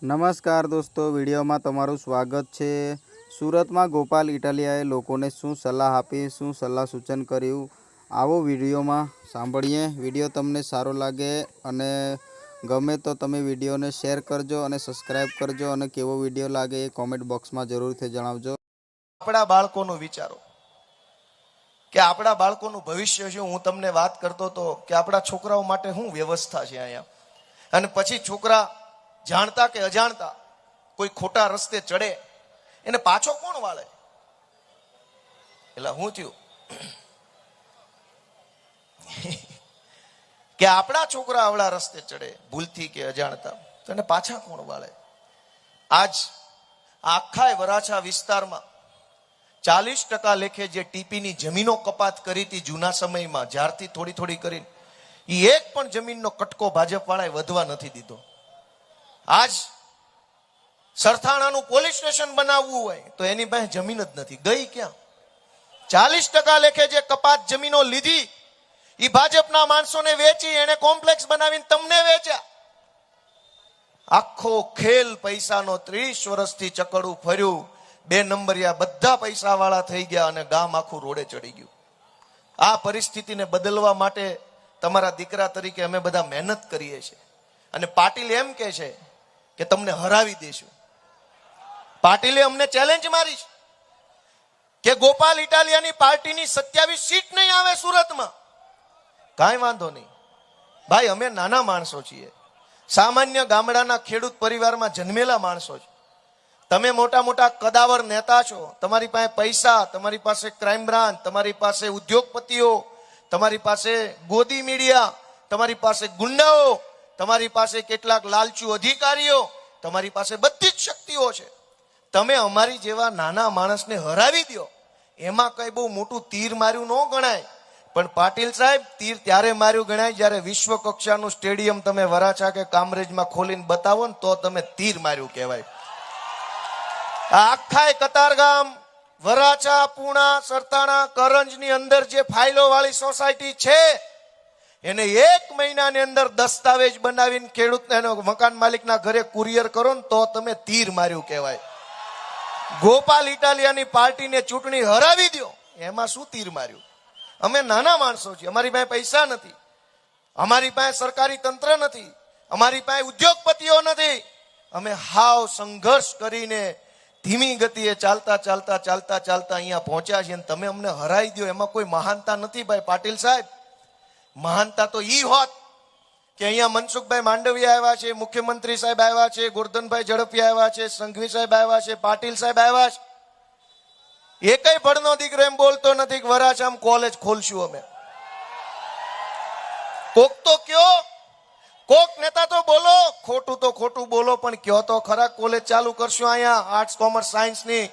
નમસ્કાર દોસ્તો, વિડીયોમાં તમારું સ્વાગત છે। સુરતમાં ગોપાલ ઇટાલિયાએ લોકોને શું સલાહ આપી, શું સલાહ સૂચન કર્યું, આવો વિડીયોમાં સાંભળીએ। વિડીયો તમને સારો લાગે અને ગમે તો તમે વિડીયોને શેર કરજો અને સબસ્ક્રાઇબ કરજો અને કેવો વિડીયો લાગે એ કોમેન્ટ બોક્સમાં જરૂરથી જણાવજો। આપણા બાળકોનું વિચારો કે આપણા બાળકોનું ભવિષ્ય શું। હું તમને વાત કરતો હતો કે આપણા છોકરાઓ માટે શું વ્યવસ્થા છે અહીંયા, અને પછી છોકરા જાણતા કે અજાણતા કોઈ ખોટા રસ્તે ચડે એને પાછો કોણ વાળે? એટલે હું થયું કે આપણા છોકરા આવડા રસ્તે ચડે ભૂલથી કે અજાણતા, તો એને પાછા કોણ વાળે? આજ આખા વરાછા વિસ્તારમાં 40% લેખે જે ટીપીની જમીનો કપાત કરી હતી જૂના સમયમાં, જ્યારથી થોડી થોડી કરીને, એ એક પણ જમીનનો કટકો ભાજપ વાળાએ વધવા નથી દીધો। આજ સરથાણાનું પોલીસ સ્ટેશન બનાવવું હોય તો એની પાસે જમીન જ નથી, ગઈ ક્યાં? 40% લેખે જે કપાત જમીનો લીધી એ ભાજપના માણસોને વેચી, એને કોમ્પ્લેક્સ બનાવીને તમને વેચ્યા। આખો ખેલ પૈસાનો 30 વર્ષથી ચકડું ફર્યું, 2 નંબરિયા બધા પૈસા વાળા થઈ ગયા અને ગામ આખું રોડે ચડી ગયું। આ પરિસ્થિતિને બદલવા માટે તમારા દીકરા તરીકે અમે બધા મહેનત કરીએ છીએ, અને પાટીલ એમ કહે છે કે તમને હરાવી દેશું। પાટીલે અમને ચેલેન્જ મારી છે કે ગોપાલ ઇટાલિયાની પાર્ટીની 27 સીટ નહીં આવે સુરતમાં। કાંઈ વાંધો નહીં ભાઈ, અમે નાના માણસો છીએ, સામાન્ય ગામડાના ખેડૂત પરિવારમાં જન્મેલા માણસો છે। તમે મોટા મોટા કદાવર નેતા છો, તમારી પાસે પૈસા, તમારી પાસે ક્રાઇમ બ્રાન્ચ, તમારી પાસે ઉદ્યોગપતિઓ, તમારી પાસે ગોદી મીડિયા, તમારી પાસે ગુંડાઓ, તમારી પાસે કેટલાક લાલચુ અધિકારીઓ, તમારી પાસે બધી જ શક્તિઓ છે। તમે અમારી જેવા નાના માણસને હરાવી દો, એમાં કઈ બહુ મોટું તીર માર્યું ન ગણાય। પણ પાટીલ સાહેબ, તીર ત્યારે માર્યું ગણાય જ્યારે વિશ્વ કક્ષાનું સ્ટેડિયમ તમે વરાછા કે કામરેજમાં ખોલીને બતાવો ને તો તમે તીર માર્યું કહેવાય। આખા કતારગામ, વરાછા, પૂણા, સરથાણા, કરંજની અંદર જે ફાઇલો વાળી સોસાયટી છે એને 1 મહિનાની અંદર દસ્તાવેજ બનાવીને ખેડૂતને મકાન માલિકના ઘરે કુરિયર કરો ને તો તમે તીર માર્યું કહેવાય। ગોપાલ ઇટાલિયાની પાર્ટીને ચૂંટણી હરાવી દો, એમાં શું તીર માર્યું? અમે નાના માણસો છીએ, અમારી પાસે પૈસા નથી, અમારી પાસે સરકારી તંત્ર નથી, અમારી પાસે ઉદ્યોગપતિઓ નથી, અમે હાવ સંઘર્ષ કરીને ધીમી ગતિએ ચાલતા ચાલતા ચાલતા ચાલતા અહીંયા પહોંચ્યા છીએ, તમે અમને હરાવી દો, એમાં કોઈ મહાનતા નથી ભાઈ પાટીલ સાહેબ। મહાનતા તો ઈ હોત કે અહીંયા મનસુખભાઈ માંડવિયા આવ્યા છે, મુખ્યમંત્રી સાહેબ આવ્યા છે, ગોરધનભાઈ ઝડપિયા આવ્યા છે, સંઘવી સાહેબ આવ્યા છે, પાટીલ સાહેબ આવ્યા છે। એકય ભણનો દીકરો એમ બોલતો નથી કે વરાછામાં કોલેજ ખોલશું અમે। કોક તો કયો, કોક નેતા તો બોલો, ખોટું તો ખોટું બોલો પણ કયો તો ખરા કોલેજ ચાલુ કરશું અહીંયા આર્ટ્સ કોમર્સ સાયન્સ ની।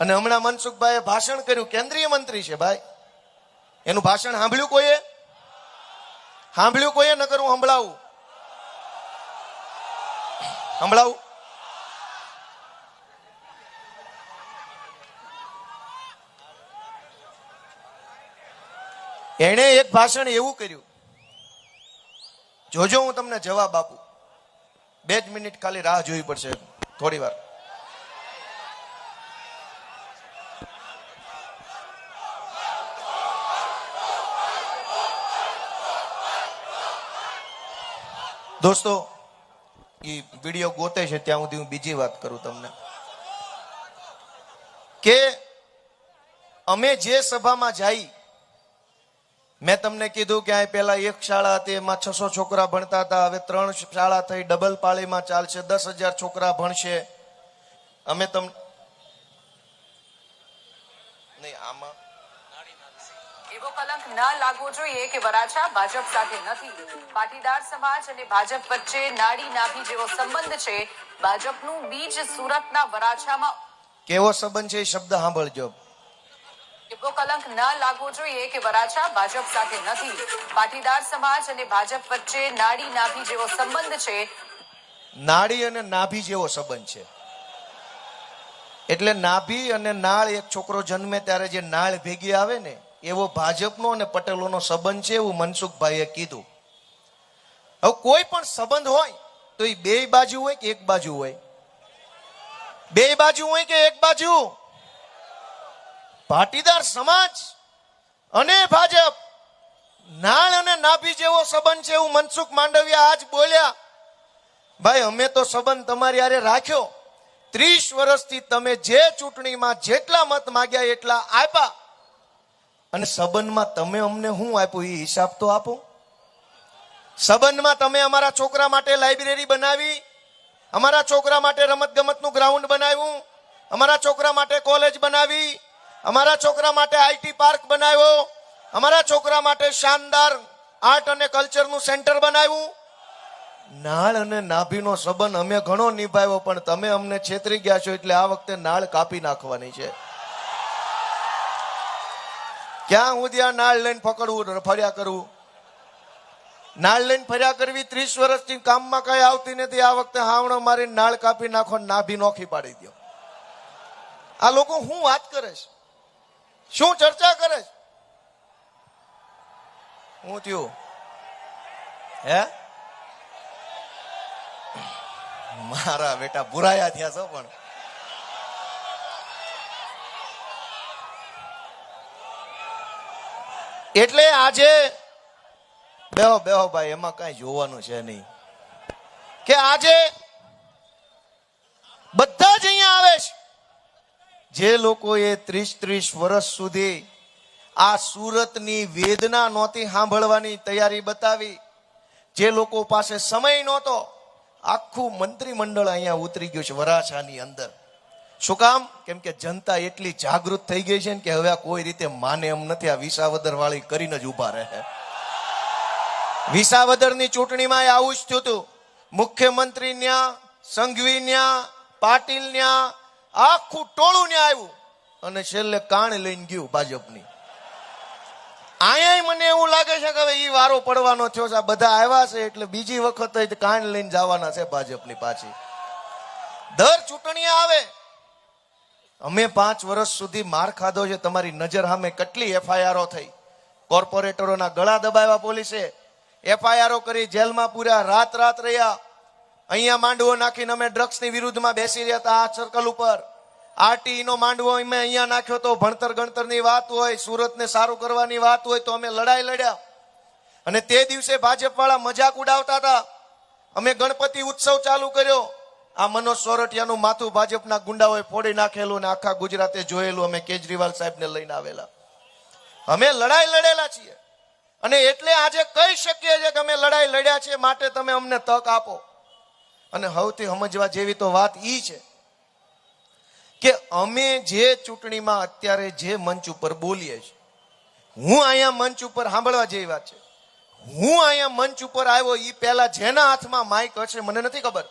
અને હમણાં મનસુખભાઈએ ભાષણ કર્યું, કેન્દ્રીય મંત્રી છે ભાઈ, એનું ભાષણ સાંભળ્યું કોઈએ? સાંભળ્યું કોઈએ? નકર હું સંભળાવું। એણે એક ભાષણ એવું કર્યું, જોજો હું તમને જવાબ આપું, 2 જ મિનિટ ખાલી રાહ જોવી પડશે, થોડી વાર। દોસ્તો, એ વિડીયો ગોતે છે ત્યાં સુધી હું બીજી વાત કરું તમને કે અમે જે સભામાં જઈ, મેં તમને કીધું કે આ પેલા 1 શાળા હતી, એમાં 600 છોકરા ભણતા હતા, હવે 3 શાળા થઈ, ડબલ પાળીમાં ચાલશે, 10,000 છોકરા ભણશે। અમે તમને નહીં આમાં એવો કલંક ન લાગવો જોઈએ કે વરાછા ભાજપ સાથે નથી। પાટીદાર સમાજ અને ભાજપ વચ્ચે નાડી નાભી જેવો સંબંધ છે। ભાજપનું બીજ સુરતના વરાછામાં કેવો સંબંધ છે એ શબ્દ સાંભળજો। એવો કલંક ન લાગવો જોઈએ કે વરાછા ભાજપ સાથે નથી। પાટીદાર સમાજ અને ભાજપ વચ્ચે નાડી નાભી જેવો સંબંધ છે। નાડી અને નાભી જેવો સંબંધ છે એટલે નાભી અને નાળ, એક છોકરો જન્મે ત્યારે જે નાળ ભેગી આવે ને, એવો ભાજપનો અને પટેલોનો સંબંધ છે, એવું મનસુખભાઈએ કીધું। હવે કોઈ પણ સંબંધ હોય તો એ બે બાજુ હોય કે એક બાજુ હોય? બે બાજુ હોય કે એક બાજુ? પાટીદાર સમાજ અને ભાજપ નાળ અને નાભી જેવો સંબંધ છે એવું મનસુખ માંડવિયા આજ બોલ્યા. ભાઈ અમે તો સંબંધ તમારી હારે રાખ્યો. 30 વર્ષથી તમે જે ચૂંટણીમાં જેટલા મત માંગ્યા એટલા આપ્યા, અને સંબંધમાં તમે અમને શું આપ્યું એ હિસાબ તો આપો. સંબંધમાં તમે અમારા છોકરા માટે લાઇબ્રેરી બનાવી, અમારા છોકરા માટે રમત ગમતનું ગ્રાઉન્ડ બનાવ્યું, અમારા છોકરા માટે કોલેજ બનાવી, અમારા છોકરા માટે આઈટી પાર્ક બનાવ્યો, અમારા છોકરા માટે શાનદાર આર્ટ અને કલ્ચરનું સેન્ટર બનાવ્યું. નાળ અને નાભીનો સંબંધ અમે ઘણો નિભાવ્યો, પણ તમે અમને છેતરી ગયા છો એટલે આ વખતે નાળ કાપી નાખવાની છે. ક્યાં સુધી આ નાળ લઈને પકડવું, ફર્યા કરવું? નાળ લઈને ફર્યા કરવી 30 વર્ષથી કામમાં કઈ આવતી નથી. આ વખતે હાવણો મારી નાળ કાપી નાખો, નાભી નોખી પાડી દો. આ લોકો શું વાત કરે છે? શું ચર્ચા કરે છે? હું થયું હે? મારા બેટા બુરાયા થયા છો. પણ એટલે આજે બેહો બેહો ભાઈ, એમાં કઈ જોવાનું છે નહીં કે આજે બધા જ અહીંયા આવે છે જે લોકોએ 30 વર્ષ સુધી આ સુરતની વેદના નહોતી સાંભળવાની તૈયારી બતાવી, જે લોકો પાસે સમય નહોતો. આખું મંત્રીમંડળ અહીંયા ઉતરી ગયું છે વરાછાની અંદર. શું કામ? કેમ કે જનતા એટલી જાગૃત થઈ ગઈ છે ને કે હવે આ કોઈ રીતે માને એમ નથી. આ વિસાવદર વાળી કરીને જ ઉભા રહે. વિસાવદરની ચૂંટણીમાં આવું જ થયું હતું. મુખ્યમંત્રી ન્યા, સંઘવી ન્યા, પાટીલ ન્યા, આખું ટોળું ન્યા આવ્યું અને છેલ્લે કાણ લઈને ગયું ભાજપની. અહીંયા મને એવું લાગે છે કે હવે ઈ વારો પડવાનો થયો છે. આ બધા આવ્યા છે એટલે બીજી વખત કાન લઈને જવાના છે ભાજપની પાછી. દર ચૂંટણી આવે. અમે 5 વર્ષ સુધી માર ખાધો છે. તમારી નજર સામે કેટલી એફઆઈઆરો થઈ. કોર્પોરેટરોના ગળા દબાવ્યા પોલીસે, એફઆઈઆરો કરી, જેલમાં પૂર્યા, રાત રાત રહ્યા. અહીંયા માંડવો નાખીને અમે ડ્રગ્સની વિરુદ્ધમાં બેસી રહ્યા હતા આ સર્કલ ઉપર. આરટીઈ નો માંડવો અમે અહીંયા નાખ્યો તો ભણતર ગણતરની વાત હોય, સુરતને સારું કરવાની વાત હોય તો અમે લડાઈ લડ્યા. અને તે દિવસે ભાજપ વાળા મજાક ઉડાવતા હતા. અમે ગણપતિ ઉત્સવ ચાલુ કર્યો. આ મનોજ સોરઠિયાનું માથું ભાજપના ગુંડાઓએ ફોડી નાખેલું અને આખા ગુજરાતે જોયેલું. અમે કેજરીવાલ સાહેબને લઈને આવેલા. અમે લડાઈ લડેલા છીએ અને એટલે આજે કહી શકીએ છીએ કે અમે લડાઈ લડ્યા છીએ, માટે તમે અમને તક આપો. અને સૌથી સમજવા જેવી તો વાત ઈ છે કે અમે જે ચૂંટણીમાં અત્યારે જે મંચ ઉપર બોલીએ છીએ, હું અહીંયા મંચ ઉપર સાંભળવા જેવી વાત છે. હું અહીંયા મંચ ઉપર આવ્યો એ પહેલા જેના હાથમાં માઇક હશે મને નથી ખબર,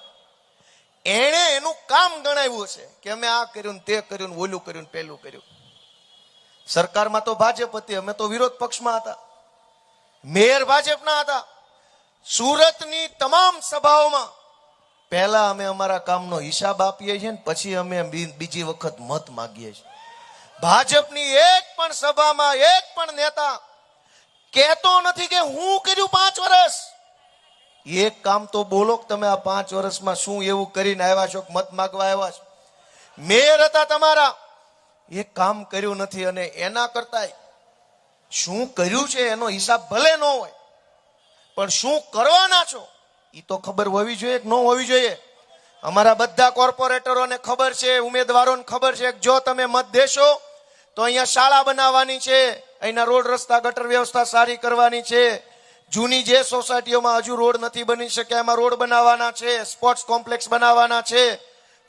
એણે એનું કામ ગણાવ્યું છે કે અમે આ કર્યું ને તે કર્યું ને ઓલું કર્યું ને પેલું કર્યું. સરકારમાં તો ભાજપ હતી, અમે તો વિરોધ પક્ષમાં હતા. મેયર ભાજપના હતા. સુરતની તમામ સભાઓમાં પહેલા અમે અમારા કામનો હિસાબ આપીએ છીએ ને પછી અમે બીજી વખત મત માંગીએ છીએ. ભાજપની એક પણ સભામાં એક પણ નેતા કહેતો નથી કે હું કર્યું 5 વર્ષ. એક કામ તો બોલો કે તમે આ 5 વર્ષમાં શું એવું કરીને આવ્યા છો કે મત માંગવા આવ્યા છો. મેયર હતા તમારા, એક કામ કર્યું નથી. અને એના કરતા શું કર્યું છે એનો હિસાબ ભલે ન હોય, પણ શું કરવાના છો એ તો ખબર હોવી જોઈએ કે ન હોવી જોઈએ. અમારા બધા કોર્પોરેટરોને ખબર છે, ઉમેદવારોને ખબર છે કે જો તમે મત દેશો તો અહીંયા શાળા બનાવવાની છે, અહીંના રોડ રસ્તા ગટર વ્યવસ્થા સારી કરવાની છે, જૂની જે સોસાયટીઓમાં હજુ રોડ નથી બની શક્યા એમાં રોડ બનાવવાના છે, સ્પોર્ટ્સ કોમ્પ્લેક્સ બનાવવાના છે,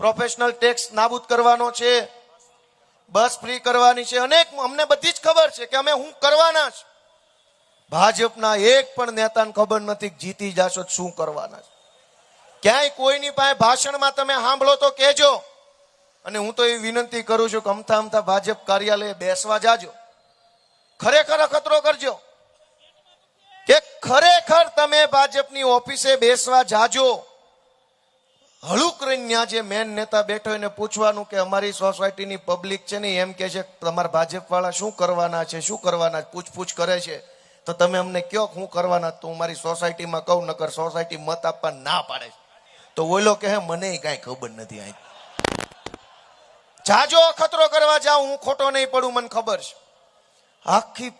પ્રોફેશનલ ટેક્સ નાબૂદ કરવાનો છે, બસ ફ્રી કરવાની છે. અનેક અમને બધી જ ખબર છે કે અમે શું કરવાના છે. ભાજપના એક પણ નેતાને ખબર નથી કે જીતી જાશો શું કરવાના છે. ક્યાંય કોઈની પાસે ભાષણમાં તમે સાંભળો તો કહેજો. અને હું તો એવી વિનંતી કરું છું કે અમથા અમથા ભાજપ કાર્યાલય બેસવા જાજો, ખરેખર અખતરો કરજો કે ખરેખર તમે ભાજપની ઓફિસે બેસવા જાજો. હળુક રહીને જે મેન નેતા બેઠો એને પૂછવાનું કે અમારી સોસાયટીની પબ્લિક છે ને એમ કે છે તમારા ભાજપ વાળા શું કરવાના છે, શું કરવાના, પૂછપૂછ કરે છે, તો તમે અમને કયો શું કરવાના, તો હું મારી સોસાયટીમાં કહું, નકર સોસાયટી મત આપવા ના પાડે છે. તો ઓલો કહે મને કાંઈ ખબર નથી. આ જાજો અખતરો કરવા જાઉં હું ખોટો નહીં પડું, મને ખબર છે. આખી